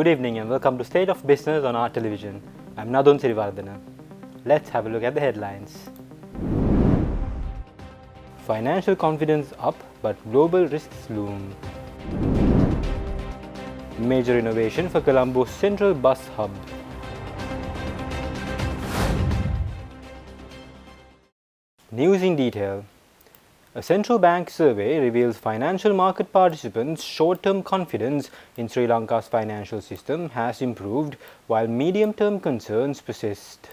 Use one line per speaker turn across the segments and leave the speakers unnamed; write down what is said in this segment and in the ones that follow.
Good evening and welcome to State of Business on our television. I'm Nadun Sirivardhana. Let's have a look at the headlines. Financial confidence up, but global risks loom. Major innovation for Colombo's central bus hub. News in detail. A central bank survey reveals financial market participants' short-term confidence in Sri Lanka's financial system has improved while medium-term concerns persist.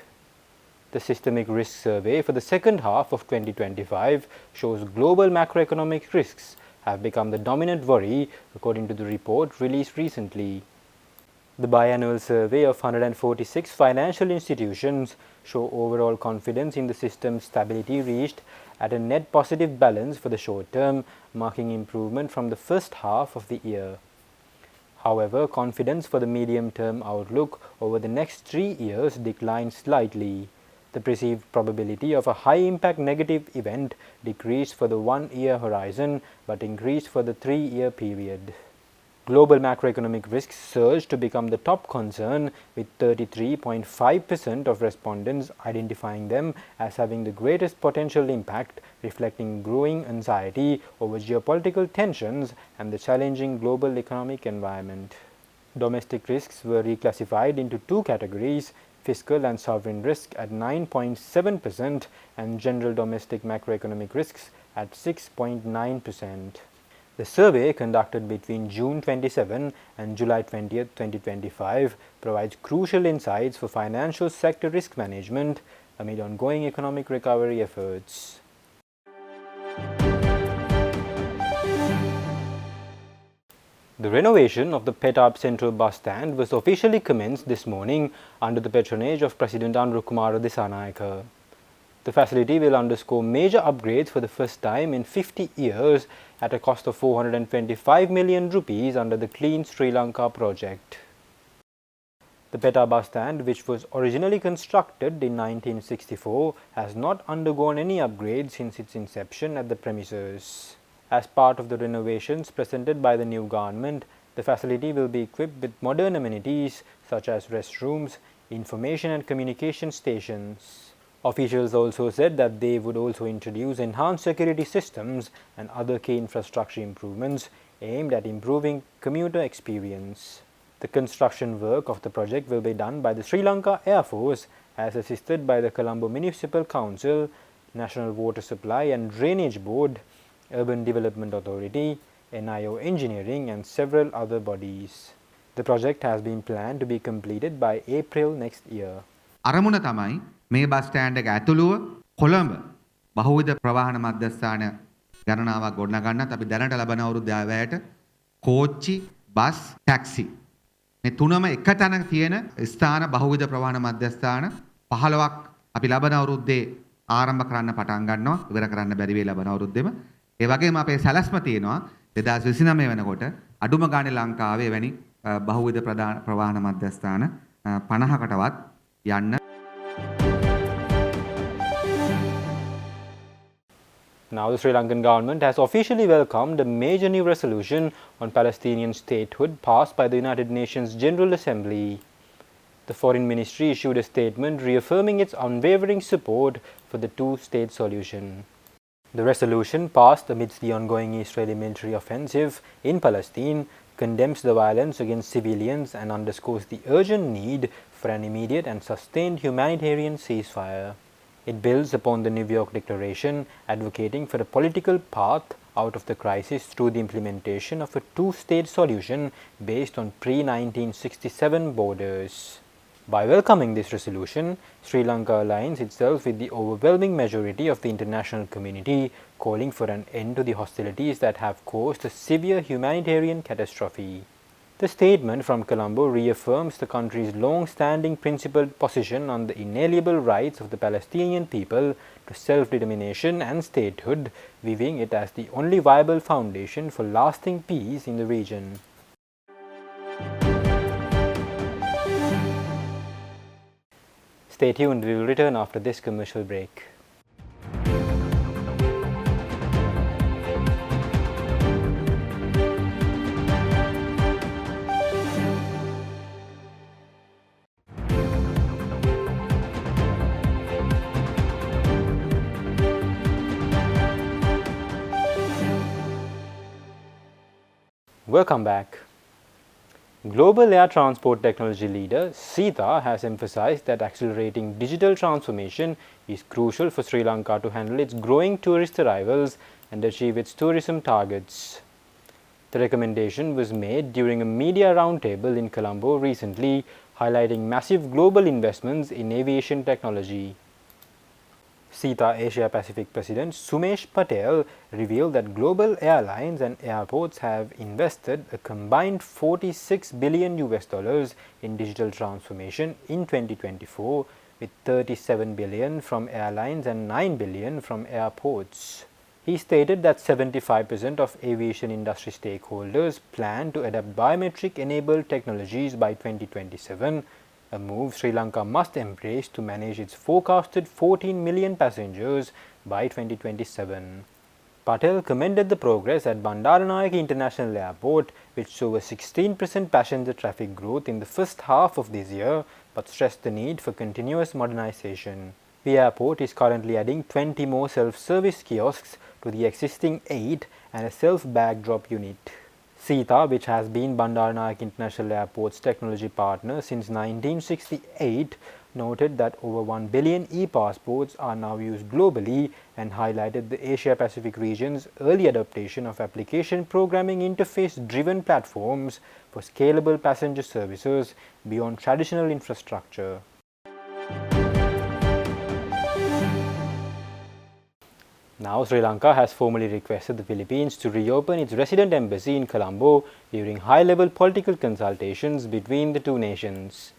The Systemic Risk Survey for the second half of 2025 shows global macroeconomic risks have become the dominant worry, according to the report released recently. The biannual survey of 146 financial institutions show overall confidence in the system's stability reached at a net positive balance for the short term, marking improvement from the first half of the year. However, confidence for the medium-term outlook over the next 3 years declined slightly. The perceived probability of a high-impact negative event decreased for the 1-year horizon but increased for the 3-year period. Global macroeconomic risks surged to become the top concern, with 33.5% of respondents identifying them as having the greatest potential impact, reflecting growing anxiety over geopolitical tensions and the challenging global economic environment. Domestic risks were reclassified into 2 categories: fiscal and sovereign risk at 9.7% and general domestic macroeconomic risks at 6.9%. The survey, conducted between June 27 and July 20, 2025, provides crucial insights for financial sector risk management amid ongoing economic recovery efforts. The renovation of the Petap Central Bus Stand was officially commenced this morning under the patronage of President Anru Kumara Dissanayake. The facility will undergo major upgrades for the first time in 50 years at a cost of 425 million rupees under the Clean Sri Lanka project. The Petap bus stand, which was originally constructed in 1964, has not undergone any upgrades since its inception at the premises. As part of the renovations presented by the new government, the facility will be equipped with modern amenities such as restrooms, information and communication stations. Officials also said that they would also introduce enhanced security systems and other key infrastructure improvements aimed at improving commuter experience. The construction work of the project will be done by the Sri Lanka Air Force, as assisted by the Colombo Municipal Council, National Water Supply and Drainage Board, Urban Development Authority, NIO Engineering and several other bodies. The project has been planned to be completed by April next year.
අරමුණ තමයි මේ bus stand එක ඇතුළුව කොළඹ බහුවිධ ප්‍රවාහන මධ්‍යස්ථාන ගණනාවක් ගොඩනගන්නත් අපි දැනට ලබන අවුරුද්ද ආයවැයට කෝච්චි බස් ටැක්සි මේ තුනම එක තැනක තියෙන ස්ථාන බහුවිධ ප්‍රවාහන මධ්‍යස්ථාන 15ක් අපි ලබන අවුරුද්දේ ආරම්භ කරන්න පටන් ගන්නවා ඉවර කරන්න බැරි වෙයි ලබන අවුරුද්දේම ඒ වගේම අපේ සැලැස්ම තියෙනවා 2029 වෙනකොට අඩුම ගානේ ලංකාවේ එවැනි බහුවිධ ප්‍රවාහන මධ්‍යස්ථාන 50කටවත් යන්න.
Now the Sri Lankan government has officially welcomed a major new resolution on Palestinian statehood passed by the United Nations General Assembly. The Foreign Ministry issued a statement reaffirming its unwavering support for the two-state solution. The resolution, passed amidst the ongoing Israeli military offensive in Palestine, condemns the violence against civilians and underscores the urgent need for an immediate and sustained humanitarian ceasefire. It builds upon the New York Declaration, advocating for a political path out of the crisis through the implementation of a two-state solution based on pre-1967 borders. By welcoming this resolution, Sri Lanka aligns itself with the overwhelming majority of the international community, calling for an end to the hostilities that have caused a severe humanitarian catastrophe. The statement from Colombo reaffirms the country's long-standing principled position on the inalienable rights of the Palestinian people to self-determination and statehood, viewing it as the only viable foundation for lasting peace in the region. Stay tuned, we will return after this commercial break. Welcome back. Global air transport technology leader SITA has emphasized that accelerating digital transformation is crucial for Sri Lanka to handle its growing tourist arrivals and achieve its tourism targets. The recommendation was made during a media roundtable in Colombo recently, highlighting massive global investments in aviation technology. SITA Asia Pacific President Sumesh Patel revealed that global airlines and airports have invested a combined 46 billion US dollars in digital transformation in 2024, with 37 billion from airlines and 9 billion from airports. He stated that 75% of aviation industry stakeholders plan to adopt biometric-enabled technologies by 2027, a move Sri Lanka must embrace to manage its forecasted 14 million passengers by 2027. Patel commended the progress at Bandaranaike International Airport, which saw a 16% passenger traffic growth in the first half of this year, but stressed the need for continuous modernization. The airport is currently adding 20 more self-service kiosks to the existing 8 and a self-bag drop unit. SITA, which has been Bandaranaike International Airport's technology partner since 1968, noted that over 1 billion e-passports are now used globally and highlighted the Asia-Pacific region's early adoption of application programming interface-driven platforms for scalable passenger services beyond traditional infrastructure. Now, Sri Lanka has formally requested the Philippines to reopen its resident embassy in Colombo during high-level political consultations between the two nations.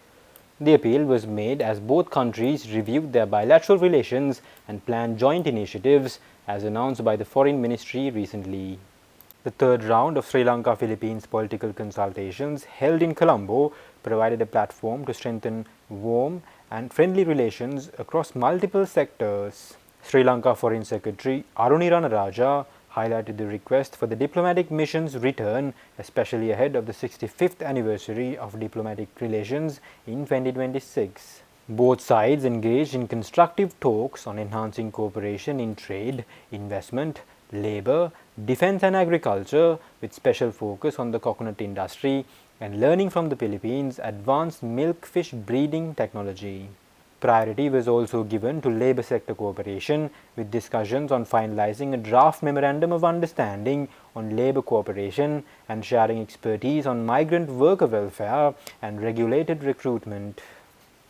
The appeal was made as both countries reviewed their bilateral relations and planned joint initiatives, as announced by the Foreign Ministry recently. The third round of Sri Lanka-Philippines political consultations held in Colombo provided a platform to strengthen warm and friendly relations across multiple sectors. Sri Lanka Foreign Secretary Aruni Ranaraja highlighted the request for the diplomatic mission's return, especially ahead of the 65th anniversary of diplomatic relations in 2026. Both sides engaged in constructive talks on enhancing cooperation in trade, investment, labor, defense and agriculture, with special focus on the coconut industry and learning from the Philippines' advanced milkfish breeding technology. Priority was also given to labour sector cooperation, with discussions on finalising a draft memorandum of understanding on labour cooperation and sharing expertise on migrant worker welfare and regulated recruitment.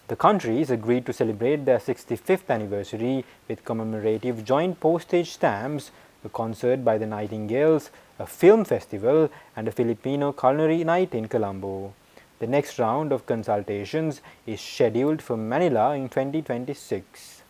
The countries agreed to celebrate their 65th anniversary with commemorative joint postage stamps, a concert by the Nightingales, a film festival, and a Filipino culinary night in Colombo. The next round of consultations is scheduled for Manila in 2026.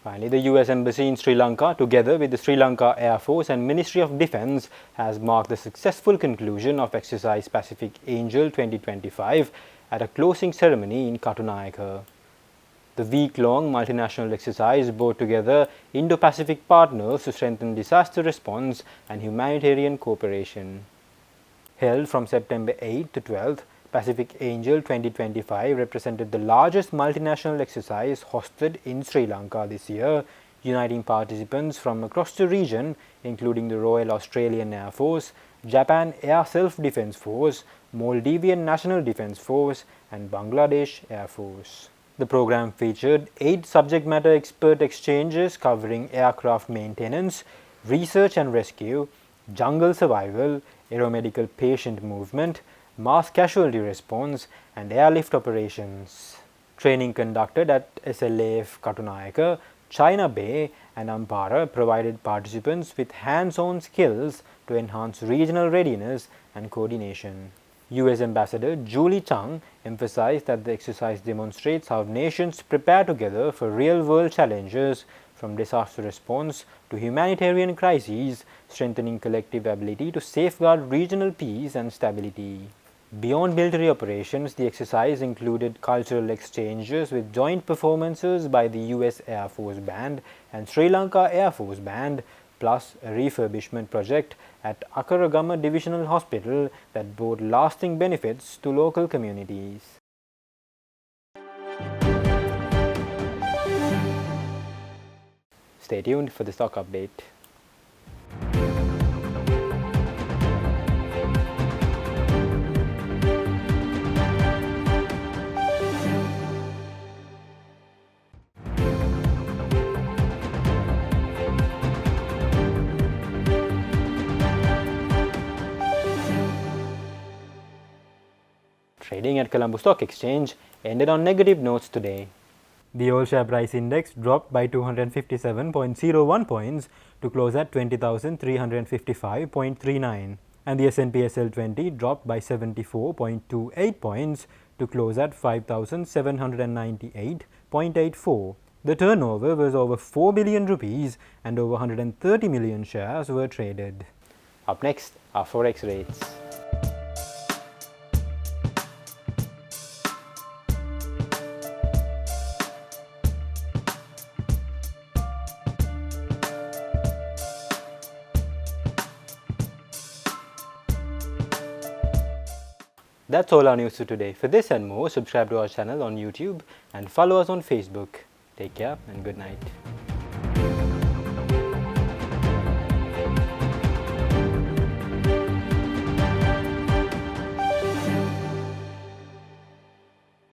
Finally, the US Embassy in Sri Lanka, together with the Sri Lanka Air Force and Ministry of Defence, has marked the successful conclusion of Exercise Pacific Angel 2025 at a closing ceremony in Katunayake. The week-long multinational exercise brought together Indo-Pacific partners to strengthen disaster response and humanitarian cooperation. Held from September 8 to 12, Pacific Angel 2025 represented the largest multinational exercise hosted in Sri Lanka this year, uniting participants from across the region, including the Royal Australian Air Force, Japan Air Self-Defense Force, Maldivian National Defense Force, and Bangladesh Air Force. The program featured 8 subject matter expert exchanges covering aircraft maintenance, research and rescue, jungle survival, aeromedical patient movement, mass casualty response, and airlift operations. Training conducted at SLAF Katunayake, China Bay, and Ampara provided participants with hands-on skills to enhance regional readiness and coordination. US Ambassador Julie Chang emphasized that the exercise demonstrates how nations prepare together for real-world challenges, from disaster response to humanitarian crises, strengthening collective ability to safeguard regional peace and stability. Beyond military operations, the exercise included cultural exchanges with joint performances by the US Air Force Band and Sri Lanka Air Force Band, plus a refurbishment project at Akaragama Divisional Hospital that brought lasting benefits to local communities. Stay tuned for the stock update. Trading at Colombo Stock Exchange ended on negative notes today. The all share price index dropped by 257.01 points to close at 20,355.39, and the S&P SL20 dropped by 74.28 points to close at 5,798.84. The turnover was over 4 billion rupees and over 130 million shares were traded. Up next are forex rates. That's all our news for today. For this and more, subscribe to our channel on YouTube and follow us on Facebook. Take care and good night.